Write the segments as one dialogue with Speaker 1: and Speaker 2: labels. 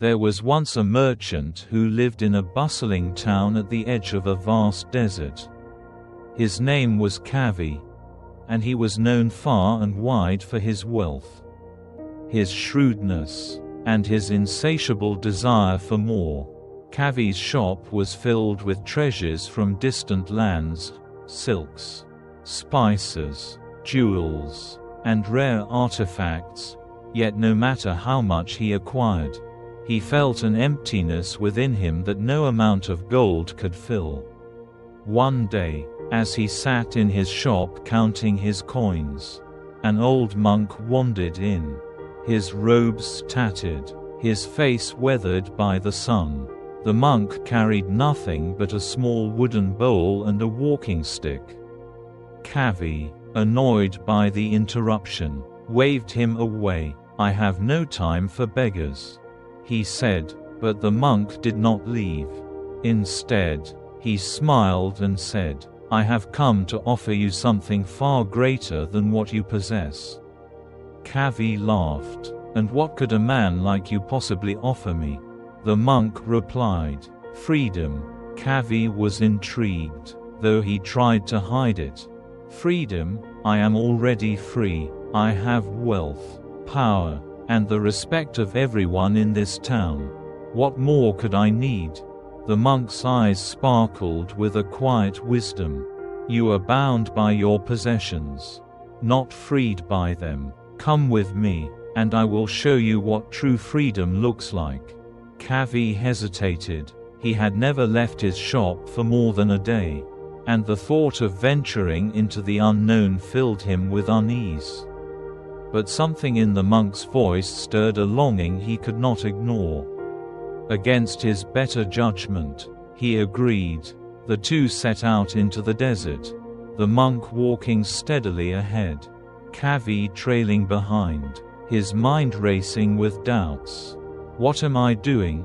Speaker 1: There was once a merchant who lived in a bustling town at the edge of a vast desert. His name was Kavi, and he was known far and wide for his wealth, his shrewdness, and his insatiable desire for more. Kavi's shop was filled with treasures from distant lands, silks, spices, jewels, and rare artifacts, yet no matter how much he acquired, he felt an emptiness within him that no amount of gold could fill. One day, as he sat in his shop counting his coins, an old monk wandered in, his robes tattered, his face weathered by the sun. The monk carried nothing but a small wooden bowl and a walking stick. Kavi, annoyed by the interruption, waved him away. "I have no time for beggars," he said, but the monk did not leave. Instead, he smiled and said, "I have come to offer you something far greater than what you possess." Kavi laughed. "And what could a man like you possibly offer me?" The monk replied, "Freedom." Kavi was intrigued, though he tried to hide it. "Freedom? I am already free. I have wealth, power, and the respect of everyone in this town. What more could I need?" The monk's eyes sparkled with a quiet wisdom. "You are bound by your possessions, not freed by them. Come with me, and I will show you what true freedom looks like." Kavi hesitated. He had never left his shop for more than a day, and the thought of venturing into the unknown filled him with unease. But something in the monk's voice stirred a longing he could not ignore. Against his better judgment, he agreed. The two set out into the desert, the monk walking steadily ahead, Kavi trailing behind, his mind racing with doubts. "What am I doing?"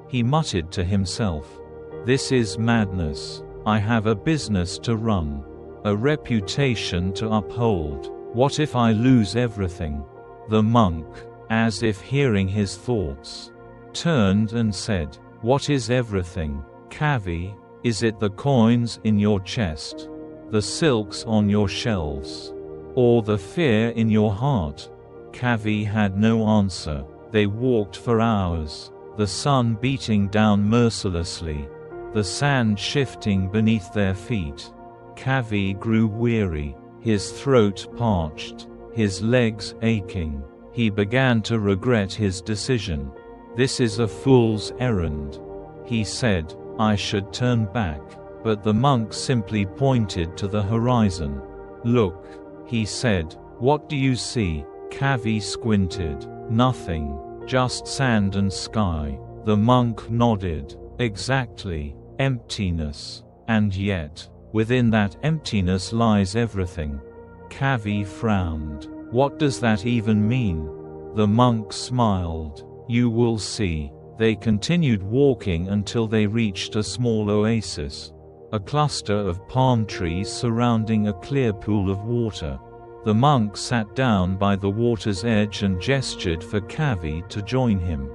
Speaker 1: he muttered to himself. "This is madness. I have a business to run, a reputation to uphold. What if I lose everything?" The monk, as if hearing his thoughts, turned and said, "What is everything, Kavi? Is it the coins in your chest, the silks on your shelves, or the fear in your heart?" Kavi had no answer. They walked for hours, the sun beating down mercilessly, the sand shifting beneath their feet. Kavi grew weary, his throat parched, his legs aching. He began to regret his decision. "This is a fool's errand," he said. "I should turn back." But the monk simply pointed to the horizon. "Look," he said. "What do you see?" Kavi squinted. "Nothing, just sand and sky." The monk nodded. "Exactly, emptiness. And yet, within that emptiness lies everything." Kavi frowned. "What does that even mean?" The monk smiled. "You will see." They continued walking until they reached a small oasis, a cluster of palm trees surrounding a clear pool of water. The monk sat down by the water's edge and gestured for Kavi to join him.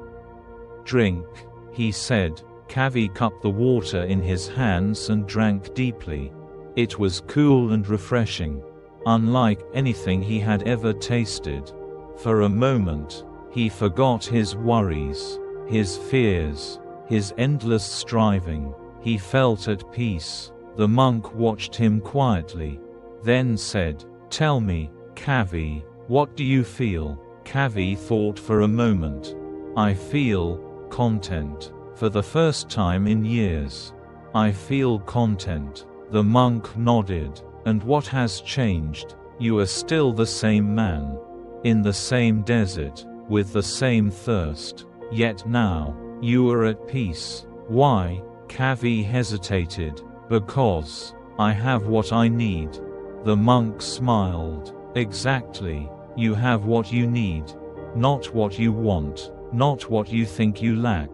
Speaker 1: "Drink," he said. Kavi cupped the water in his hands and drank deeply. It was cool and refreshing, unlike anything he had ever tasted. For a moment, he forgot his worries, his fears, his endless striving. He felt at peace. The monk watched him quietly, then said, "Tell me, Kavi, what do you feel?" Kavi thought for a moment. "I feel content. For the first time in years. I feel content." The monk nodded. "And what has changed?" "You are still the same man. In the same desert, with the same thirst. Yet now, you are at peace." "Why?" Kavi hesitated. "Because I have what I need." The monk smiled. "Exactly. You have what you need. Not what you want, not what you think you lack,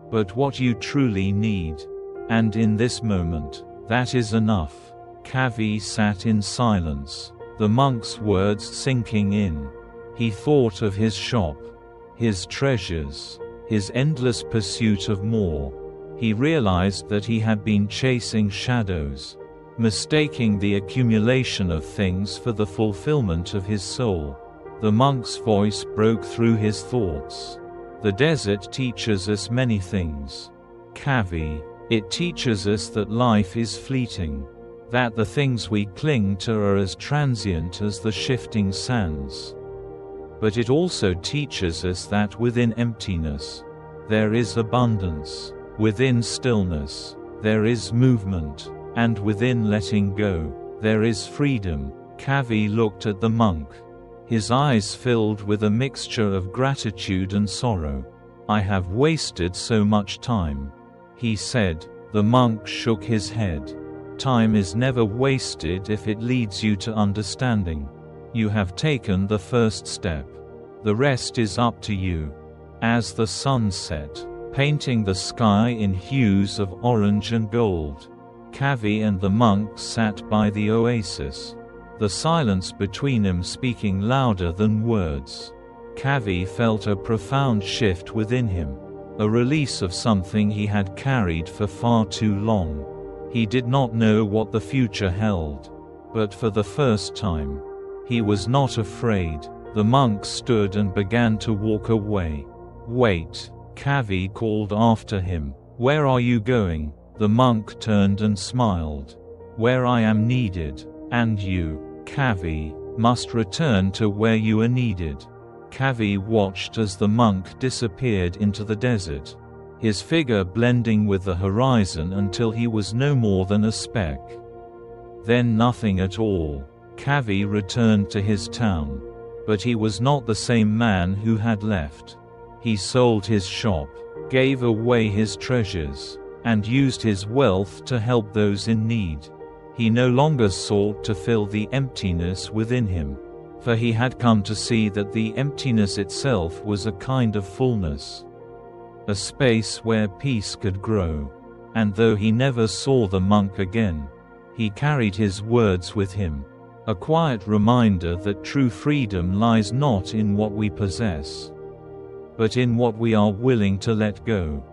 Speaker 1: but what you truly need. And in this moment, that is enough." Kavi sat in silence, the monk's words sinking in. He thought of his shop, his treasures, his endless pursuit of more. He realized that he had been chasing shadows, mistaking the accumulation of things for the fulfillment of his soul. The monk's voice broke through his thoughts. The desert teaches us many things. Kavi. It teaches us that life is fleeting, that the things we cling to are as transient as the shifting sands. But it also teaches us that within emptiness, there is abundance, within stillness, there is movement, and within letting go, there is freedom. Kavi looked at the monk. His eyes filled with a mixture of gratitude and sorrow. "I have wasted so much time," he said. The monk shook his head. "Time is never wasted if it leads you to understanding. You have taken the first step. The rest is up to you." As the sun set, painting the sky in hues of orange and gold, Kavi and the monk sat by the oasis, the silence between them speaking louder than words. Kavi felt a profound shift within him, a release of something he had carried for far too long. He did not know what the future held, but for the first time, he was not afraid. The monk stood and began to walk away. "Wait," Kavi called after him. "Where are you going?" The monk turned and smiled. "Where I am needed. And you, Kavi, must return to where you are needed." Kavi watched as the monk disappeared into the desert, his figure blending with the horizon until he was no more than a speck. Then nothing at all. Kavi returned to his town. But he was not the same man who had left. He sold his shop, gave away his treasures, and used his wealth to help those in need. He no longer sought to fill the emptiness within him, for he had come to see that the emptiness itself was a kind of fullness, a space where peace could grow. And though he never saw the monk again, he carried his words with him, a quiet reminder that true freedom lies not in what we possess, but in what we are willing to let go.